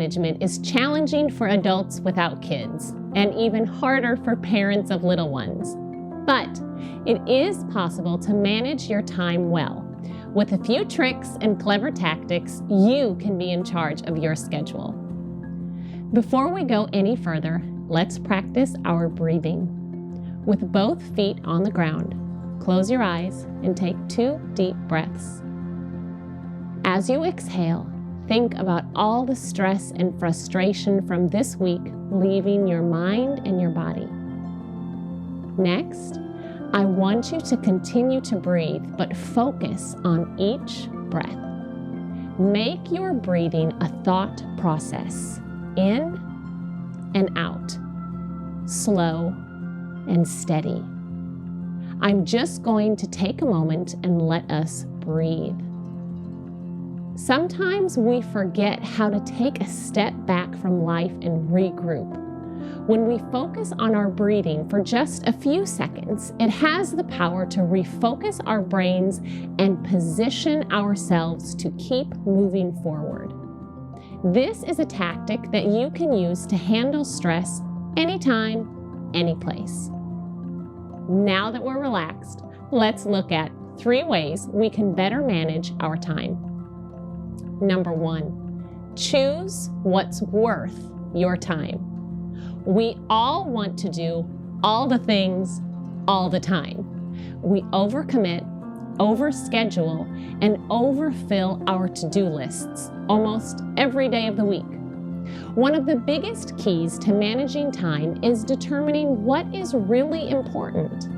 management is challenging for adults without kids, and even harder for parents of little ones. But it is possible to manage your time well. With a few tricks and clever tactics, you can be in charge of your schedule. Before we go any further, let's practice our breathing. With both feet on the ground, close your eyes and take 2 deep breaths. As you exhale, think about all the stress and frustration from this week leaving your mind and your body. Next, I want you to continue to breathe, but focus on each breath. Make your breathing a thought process, in and out, slow and steady. I'm just going to take a moment and let us breathe. Sometimes we forget how to take a step back from life and regroup. When we focus on our breathing for just a few seconds, it has the power to refocus our brains and position ourselves to keep moving forward. This is a tactic that you can use to handle stress anytime, anyplace. Now that we're relaxed, let's look at 3 ways we can better manage our time. Number 1, choose what's worth your time. We all want to do all the things all the time. We overcommit, overschedule, and overfill our to-do lists almost every day of the week. One of the biggest keys to managing time is determining what is really important.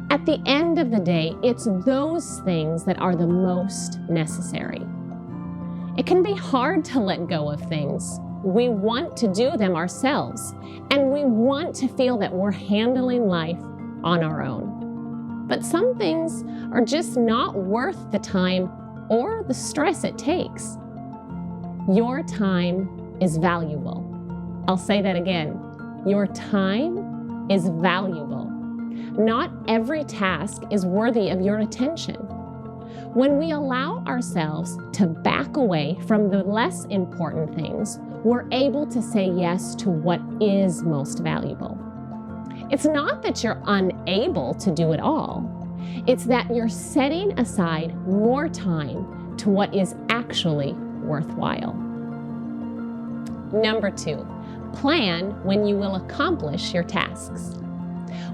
At the end of the day, it's those things that are the most necessary. It can be hard to let go of things. We want to do them ourselves, and we want to feel that we're handling life on our own. But some things are just not worth the time or the stress it takes. Your time is valuable. I'll say that again. Your time is valuable. Not every task is worthy of your attention. When we allow ourselves to back away from the less important things, we're able to say yes to what is most valuable. It's not that you're unable to do it all. It's that you're setting aside more time to what is actually worthwhile. Number 2, plan when you will accomplish your tasks.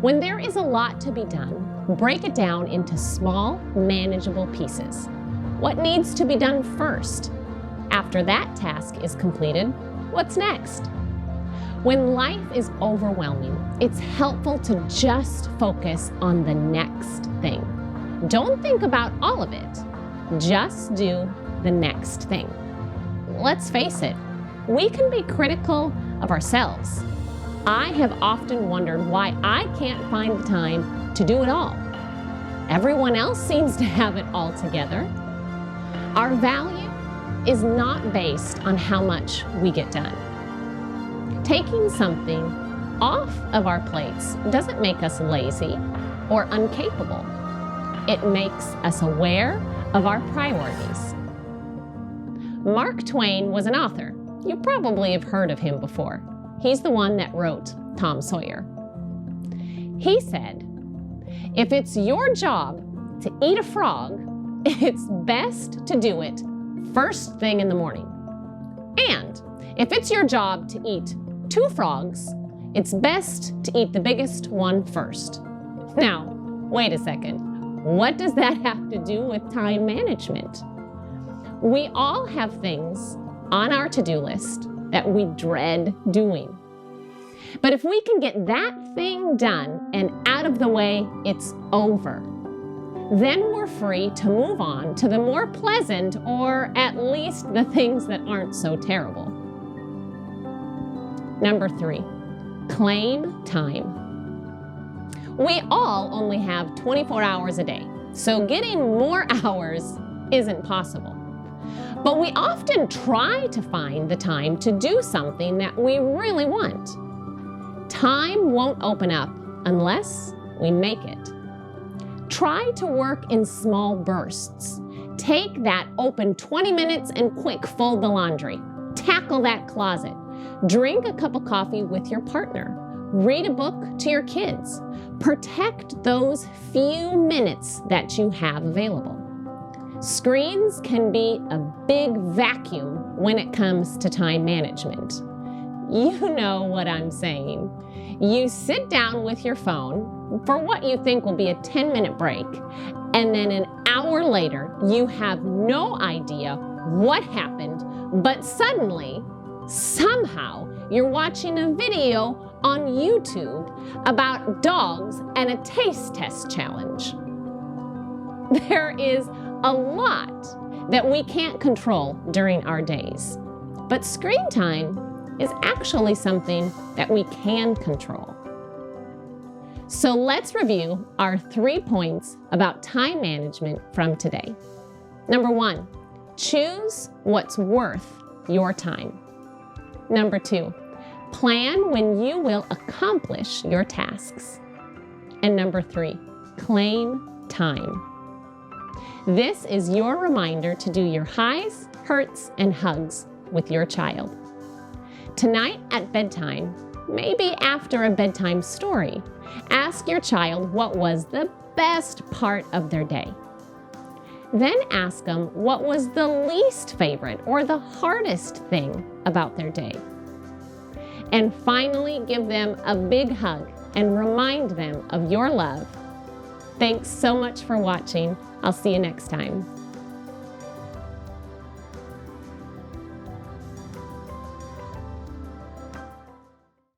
When there is a lot to be done, break it down into small, manageable pieces. What needs to be done first? After that task is completed, what's next? When life is overwhelming, it's helpful to just focus on the next thing. Don't think about all of it. Just do the next thing. Let's face it, we can be critical of ourselves. I have often wondered why I can't find the time to do it all. Everyone else seems to have it all together. Our value is not based on how much we get done. Taking something off of our plates doesn't make us lazy or incapable. It makes us aware of our priorities. Mark Twain was an author. You probably have heard of him before. He's the one that wrote Tom Sawyer. He said, "If it's your job to eat a frog, it's best to do it first thing in the morning. And if it's your job to eat 2 frogs, it's best to eat the biggest one first." Now, wait a second. What does that have to do with time management? We all have things on our to-do list that we dread doing. But if we can get that thing done and out of the way, it's over. Then we're free to move on to the more pleasant, or at least the things that aren't so terrible. Number 3, claim time. We all only have 24 hours a day, so getting more hours isn't possible. But we often try to find the time to do something that we really want. Time won't open up unless we make it. Try to work in small bursts. Take that open 20 minutes and quick fold the laundry. Tackle that closet. Drink a cup of coffee with your partner. Read a book to your kids. Protect those few minutes that you have available. Screens can be a big vacuum when it comes to time management. You know what I'm saying. You sit down with your phone for what you think will be a 10-minute break, and then an hour later, you have no idea what happened, but suddenly, somehow, you're watching a video on YouTube about dogs and a taste test challenge. There is a lot that we can't control during our days, but screen time is actually something that we can control. So let's review our 3 points about time management from today. Number 1, choose what's worth your time. Number 2, plan when you will accomplish your tasks. And number 3, claim time. This is your reminder to do your highs, hurts, and hugs with your child. Tonight at bedtime, maybe after a bedtime story, ask your child what was the best part of their day. Then ask them what was the least favorite or the hardest thing about their day. And finally, give them a big hug and remind them of your love. Thanks so much for watching. I'll see you next time.